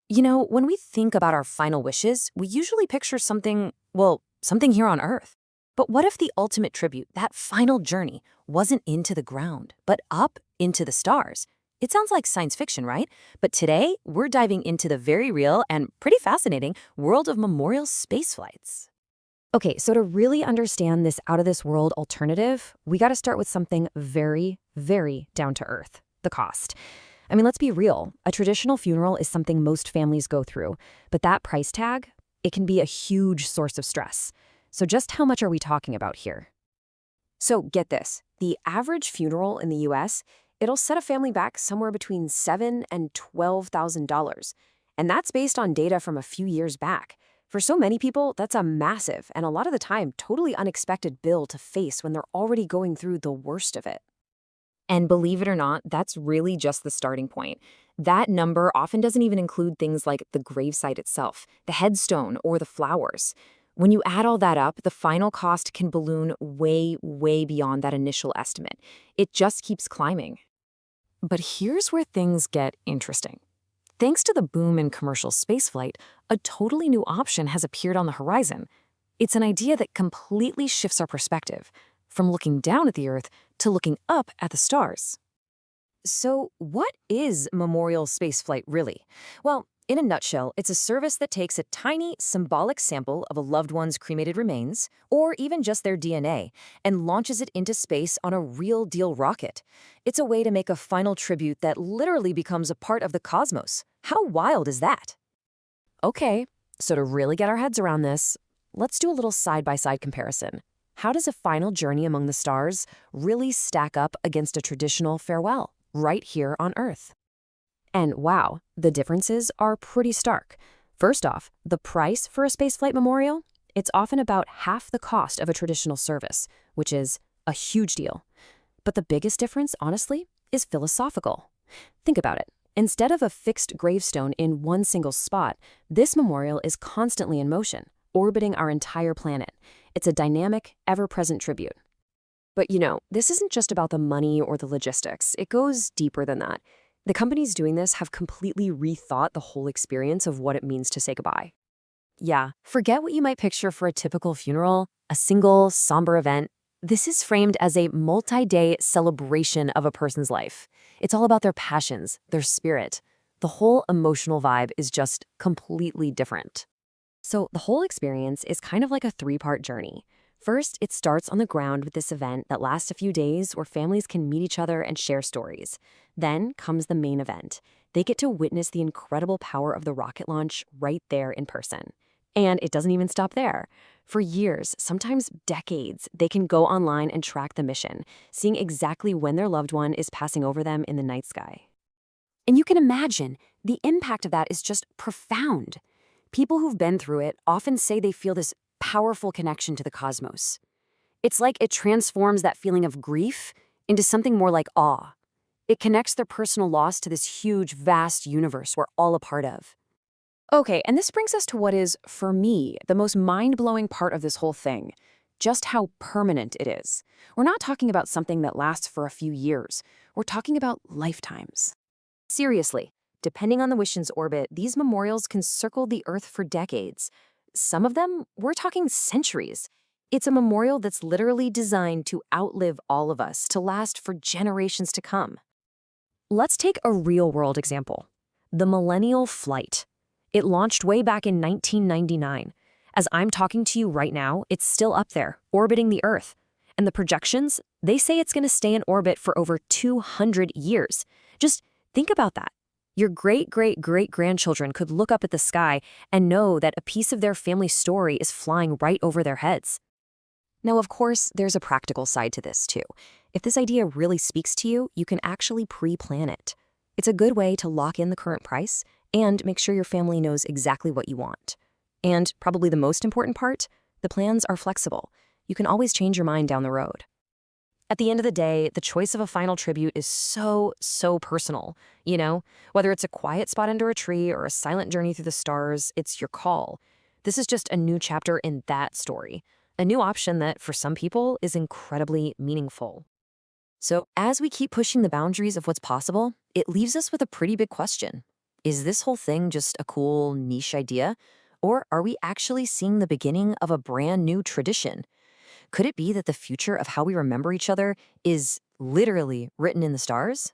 When we think about our final wishes, we usually picture something, well, something here on Earth. But what if the ultimate tribute, that final journey, wasn't into the ground, but up into the stars? It sounds like science fiction, right? But today, we're diving into the very real and pretty fascinating world of memorial space flights. Okay, so to really understand this out of this world alternative, we got to start with something very, very down to earth: the cost. I mean, let's be real. A traditional funeral is something most families go through, but that price tag, it can be a huge source of stress. So just how much are we talking about here? So get this, the average funeral in the US, it'll set a family back somewhere between $7,000 and $12,000. And that's based on data from a few years back. For so many people, that's a massive and a lot of the time totally unexpected bill to face when they're already going through the worst of it. And believe it or not, that's really just the starting point. That number often doesn't even include things like the gravesite itself, the headstone, or the flowers. When you add all that up, the final cost can balloon way, way beyond that initial estimate. It just keeps climbing. But here's where things get interesting. Thanks to the boom in commercial spaceflight, a totally new option has appeared on the horizon. It's an idea that completely shifts our perspective, from looking down at the Earth to looking up at the stars. So, what is memorial spaceflight really? Well, in a nutshell, it's a service that takes a tiny, symbolic sample of a loved one's cremated remains, or even just their DNA, and launches it into space on a real deal rocket. It's a way to make a final tribute that literally becomes a part of the cosmos. How wild is that? Okay, so to really get our heads around this, let's do a little side by side comparison. How does a final journey among the stars really stack up against a traditional farewell, right here on Earth? And wow, the differences are pretty stark. First off, the price for a spaceflight memorial, it's often about half the cost of a traditional service, which is a huge deal. But the biggest difference, honestly, is philosophical. Think about it. Instead of a fixed gravestone in one single spot, this memorial is constantly in motion, orbiting our entire planet. It's a dynamic, ever-present tribute. But this isn't just about the money or the logistics. It goes deeper than that. The companies doing this have completely rethought the whole experience of what it means to say goodbye. Yeah, forget what you might picture for a typical funeral, a single, somber event. This is framed as a multi-day celebration of a person's life. It's all about their passions, their spirit. The whole emotional vibe is just completely different. So the whole experience is kind of like a three-part journey. First, it starts on the ground with this event that lasts a few days where families can meet each other and share stories. Then comes the main event. They get to witness the incredible power of the rocket launch right there in person. And it doesn't even stop there. For years, sometimes decades, they can go online and track the mission, seeing exactly when their loved one is passing over them in the night sky. And you can imagine, the impact of that is just profound. People who've been through it often say they feel this powerful connection to the cosmos. It's like it transforms that feeling of grief into something more like awe. It connects their personal loss to this huge, vast universe we're all a part of. Okay, and this brings us to what is, for me, the most mind-blowing part of this whole thing: just how permanent it is. We're not talking about something that lasts for a few years. We're talking about lifetimes. Seriously, depending on the mission's orbit, these memorials can circle the Earth for decades. Some of them, we're talking centuries. It's a memorial that's literally designed to outlive all of us, to last for generations to come. Let's take a real-world example: the Millennial Flight. It launched way back in 1999. As I'm talking to you right now, it's still up there, orbiting the Earth. And the projections, they say it's going to stay in orbit for over 200 years. Just think about that. Your great-great-great-grandchildren could look up at the sky and know that a piece of their family story is flying right over their heads. Now, of course, there's a practical side to this, too. If this idea really speaks to you, you can actually pre-plan it. It's a good way to lock in the current price and make sure your family knows exactly what you want. And probably the most important part, the plans are flexible. You can always change your mind down the road. At the end of the day, the choice of a final tribute is so personal. Whether it's a quiet spot under a tree or a silent journey through the stars, it's your call. This is just a new chapter in that story, a new option that, for some people, is incredibly meaningful. So as we keep pushing the boundaries of what's possible, it leaves us with a pretty big question. Is this whole thing just a cool niche idea? Or are we actually seeing the beginning of a brand new tradition? Could it be that the future of how we remember each other is literally written in the stars?